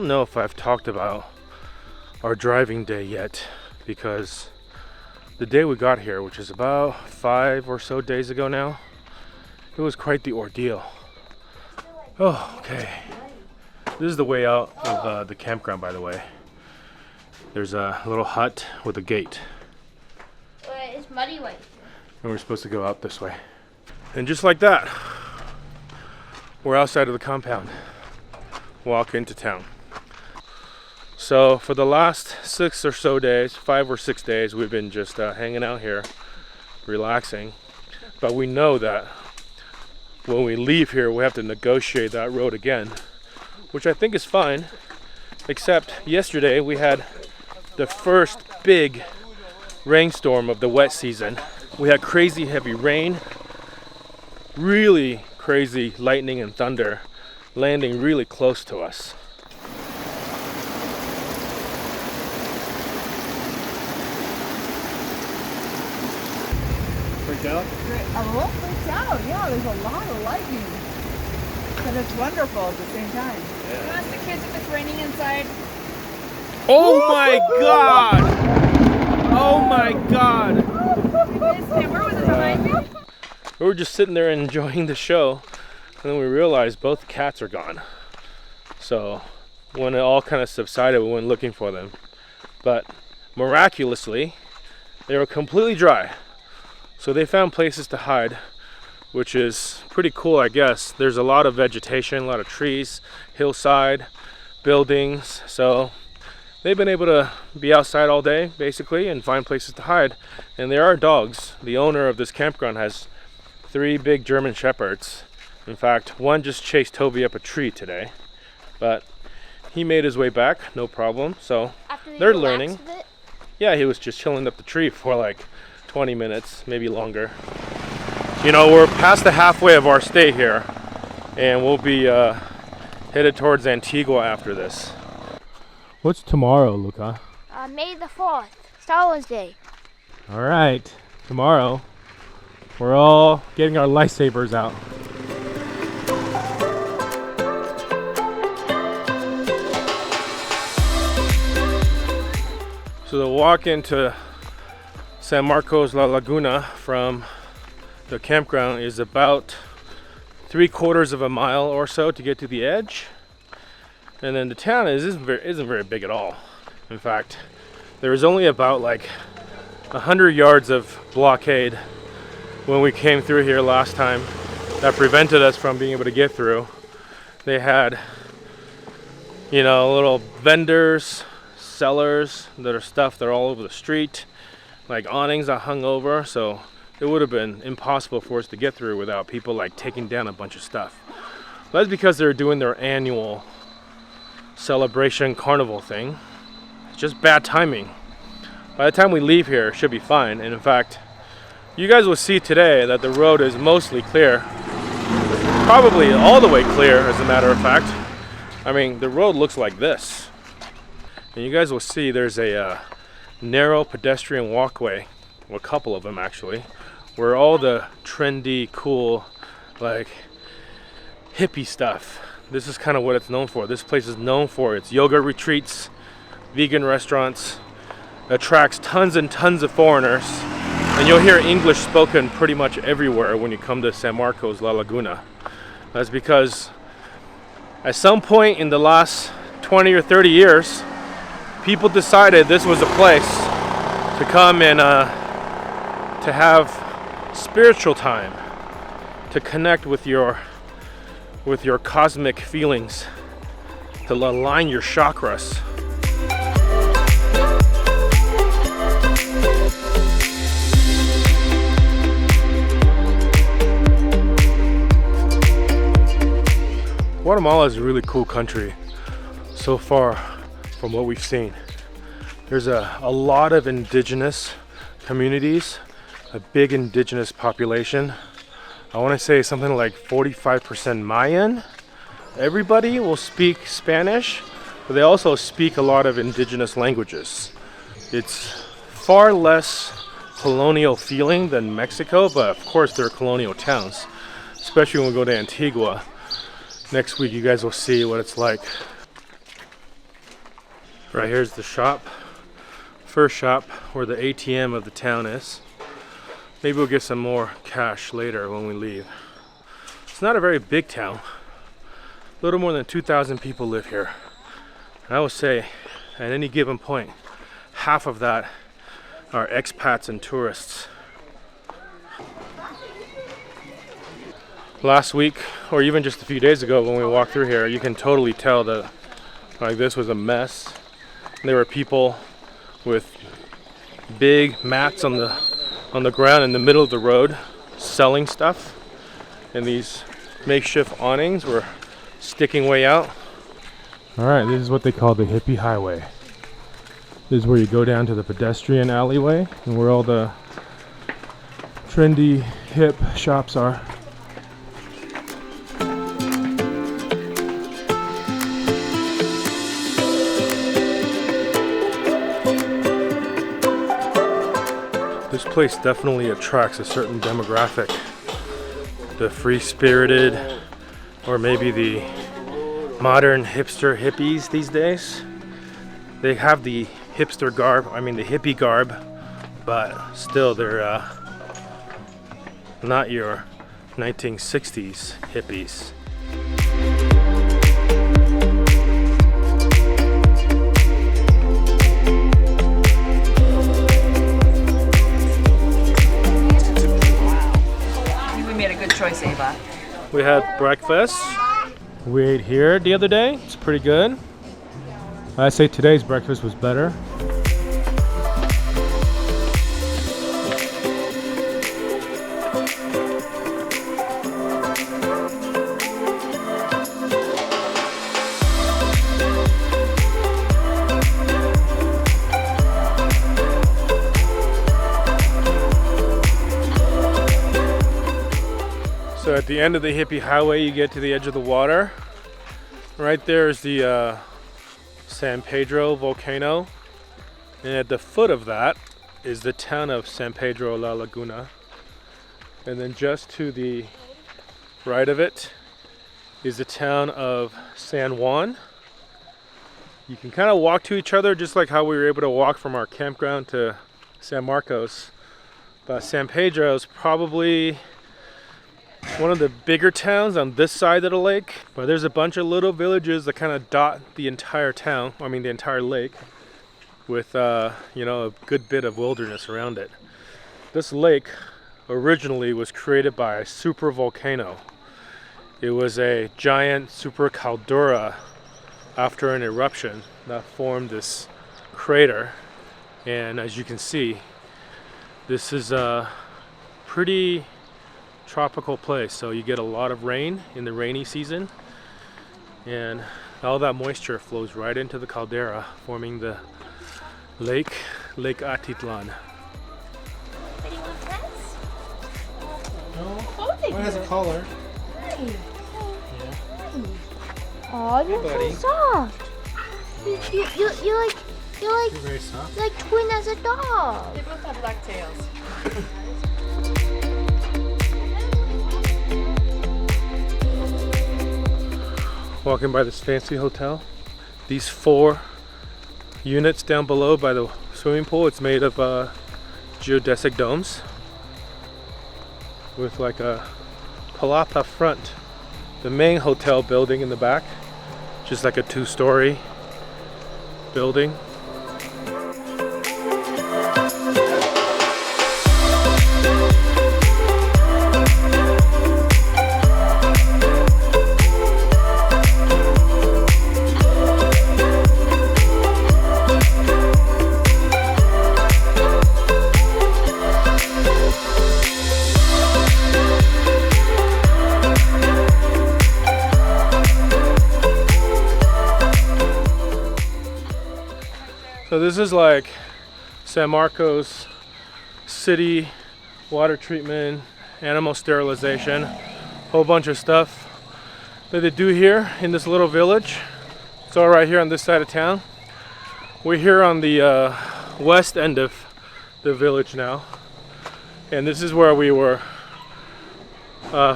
don't know if I've talked about our driving day yet, because the day we got here, which is about 5 or so days ago now, it was quite the ordeal. Oh, okay. This is the way out of the campground, by the way. There's a little hut with a gate. It's muddy right here. And we're supposed to go out this way. And just like that, we're outside of the compound. Walk into town. So for the last 6 or so days, 5 or 6 days, we've been just hanging out here, relaxing. But we know that when we leave here, we have to negotiate that road again, which I think is fine. Except yesterday we had the first big rainstorm of the wet season. We had crazy heavy rain, really crazy lightning and thunder landing really close to us. Freaked out? A little freaked out, yeah, there's a lot of lightning. And it's wonderful at the same time. Can you ask the kids if it's raining inside? Oh my god! Oh my god! Where was it behind me? We were just sitting there enjoying the show, and then we realized both cats are gone. So when it all kind of subsided, we went looking for them. But miraculously, they were completely dry. So they found places to hide, which is pretty cool, I guess. There's a lot of vegetation, a lot of trees, hillside, buildings. So they've been able to be outside all day, basically, and find places to hide. And there are dogs. The owner of this campground has 3 big German Shepherds. In fact, one just chased Toby up a tree today. But he made his way back, no problem. So they're learning. Yeah, he was just chilling up the tree for like 20 minutes, maybe longer. You know, we're past the halfway of our stay here, and we'll be headed towards Antigua after this. What's tomorrow, Luca? May the 4th, Star Wars Day. All right, tomorrow we're all getting our lightsabers out. So the walk into San Marcos La Laguna from the campground is about 3/4 of a mile or so to get to the edge. And then the town isn't very big at all. In fact, there was only about like 100 yards of blockade when we came through here last time that prevented us from being able to get through. They had, you know, little vendors, sellers that are stuff that are all over the street, like awnings that hung over, so it would have been impossible for us to get through without people like taking down a bunch of stuff. That's because they're doing their annual celebration carnival thing. It's just bad timing. By the time we leave here, it should be fine. And in fact, you guys will see today that the road is mostly clear. Probably all the way clear, as a matter of fact. I mean, the road looks like this. And you guys will see there's a narrow pedestrian walkway, well, a couple of them actually, where all the trendy, cool, like hippie stuff. This is kind of what it's known for. This place is known for its yoga retreats, vegan restaurants, attracts tons and tons of foreigners, and you'll hear English spoken pretty much everywhere when you come to San Marcos La Laguna. That's because at some point in the last 20 or 30 years, people decided this was a place to come and to have spiritual time, to connect with your cosmic feelings, to align your chakras. Guatemala is a really cool country so far from what we've seen. There's a lot of indigenous communities, a big indigenous population. I want to say something like 45% Mayan. Everybody will speak Spanish, but they also speak a lot of indigenous languages. It's far less colonial feeling than Mexico, but of course they're colonial towns, especially when we go to Antigua. Next week you guys will see what it's like. Right here's the shop. First shop where the ATM of the town is. Maybe we'll get some more cash later when we leave. It's not a very big town. A little more than 2,000 people live here. I would say at any given point, half of that are expats and tourists. Last week, or even just a few days ago when we walked through here, you can totally tell that like this was a mess. There were people with big mats on the ground in the middle of the road selling stuff, and these makeshift awnings were sticking way out. All right, this is what they call the Hippie Highway. This is where you go down to the pedestrian alleyway and where all the trendy hip shops are. This place definitely attracts a certain demographic. The free-spirited, or maybe the modern hipster hippies these days. They have the hipster garb, I mean the hippie garb, but still they're not your 1960s hippies. Choice, Ava. We had breakfast. We ate here the other day. It's pretty good. I say today's breakfast was better. So at the end of the Hippie Highway, you get to the edge of the water. Right there is the San Pedro volcano. And at the foot of that is the town of San Pedro La Laguna. And then just to the right of it is the town of San Juan. You can kind of walk to each other just like how we were able to walk from our campground to San Marcos. But San Pedro is probably one of the bigger towns on this side of the lake, but there's a bunch of little villages that kind of dot the entire town, I mean the entire lake, with you know, a good bit of wilderness around it. This lake originally was created by a super volcano. It was a giant super caldera after an eruption that formed this crater, and as you can see, this is a pretty tropical place, so you get a lot of rain in the rainy season, and all that moisture flows right into the caldera, forming the Lake Atitlan. One has a collar. Oh, you're so soft. You're Very soft. like twin as a dog. They both have black tails. Walking by this fancy hotel. These 4 units down below by the swimming pool, it's made of geodesic domes with like a palapa front. The main hotel building in the back, just like a 2-story building. So this is like San Marcos city water treatment, animal sterilization, whole bunch of stuff that they do here in this little village. It's all right here on this side of town. We're here on the west end of the village now, and this is where we were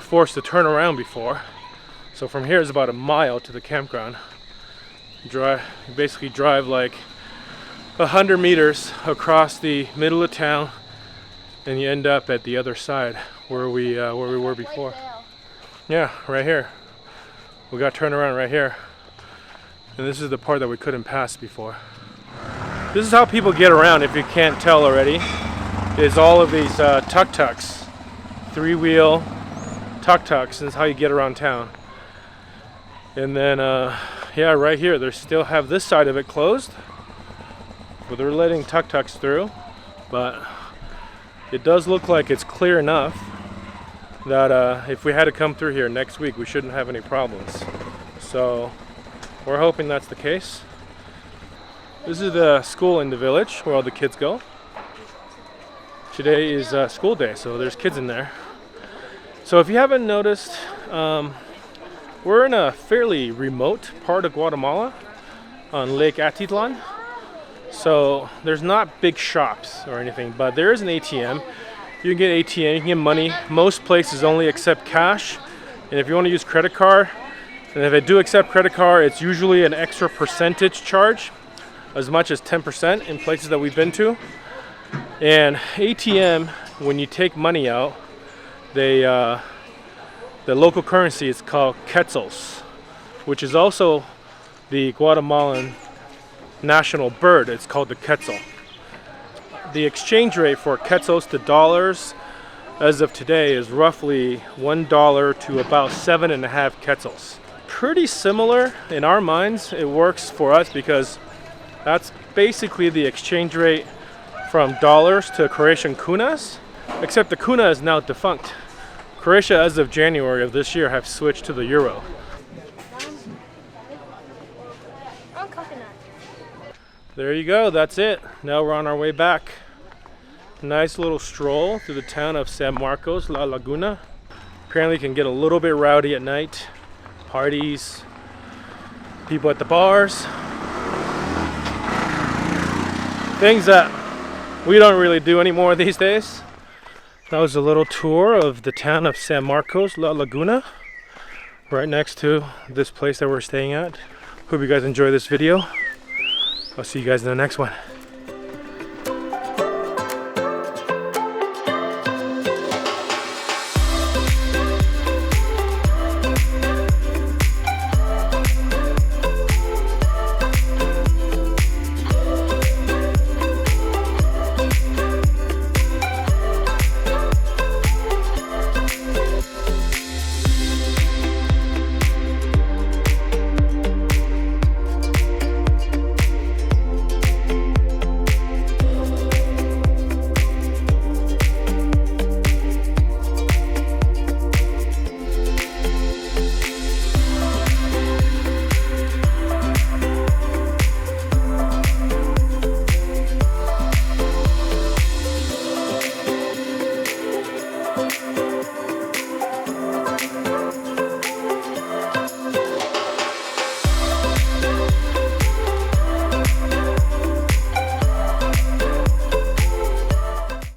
forced to turn around before. So from here is about a mile to the campground. You basically drive like 100 meters across the middle of town, and you end up at the other side where we were before. Yeah, right here. We got turned around right here, and this is the part that we couldn't pass before. This is how people get around, if you can't tell already, is all of these tuk-tuks, three-wheel tuk-tuks. This is how you get around town. And then yeah, right here they still have this side of it closed, but they're letting tuk-tuks through. But it does look like it's clear enough that if we had to come through here next week, we shouldn't have any problems. So we're hoping that's the case. This is the school in the village where all the kids go. Today is school day, so there's kids in there. So if you haven't noticed, we're in a fairly remote part of Guatemala on Lake Atitlan. So there's not big shops or anything, but there is an ATM. You can get ATM, you can get money. Most places only accept cash. And if you want to use credit card, and if they do accept credit card, it's usually an extra percentage charge, as much as 10% in places that we've been to. And ATM, when you take money out, they the local currency is called quetzals, which is also the Guatemalan national bird. It's called the quetzal. The exchange rate for quetzals to dollars as of today is roughly $1 to about 7.5 quetzals. Pretty similar in our minds. It works for us because that's basically the exchange rate from dollars to Croatian kunas, except the kuna is now defunct. Croatia, as of January of this year, have switched to the euro. There you go, that's it. Now we're on our way back. Nice little stroll through the town of San Marcos La Laguna. Apparently it can get a little bit rowdy at night. Parties, people at the bars. Things that we don't really do anymore these days. That was a little tour of the town of San Marcos La Laguna, right next to this place that we're staying at. Hope you guys enjoy this video. I'll see you guys in the next one.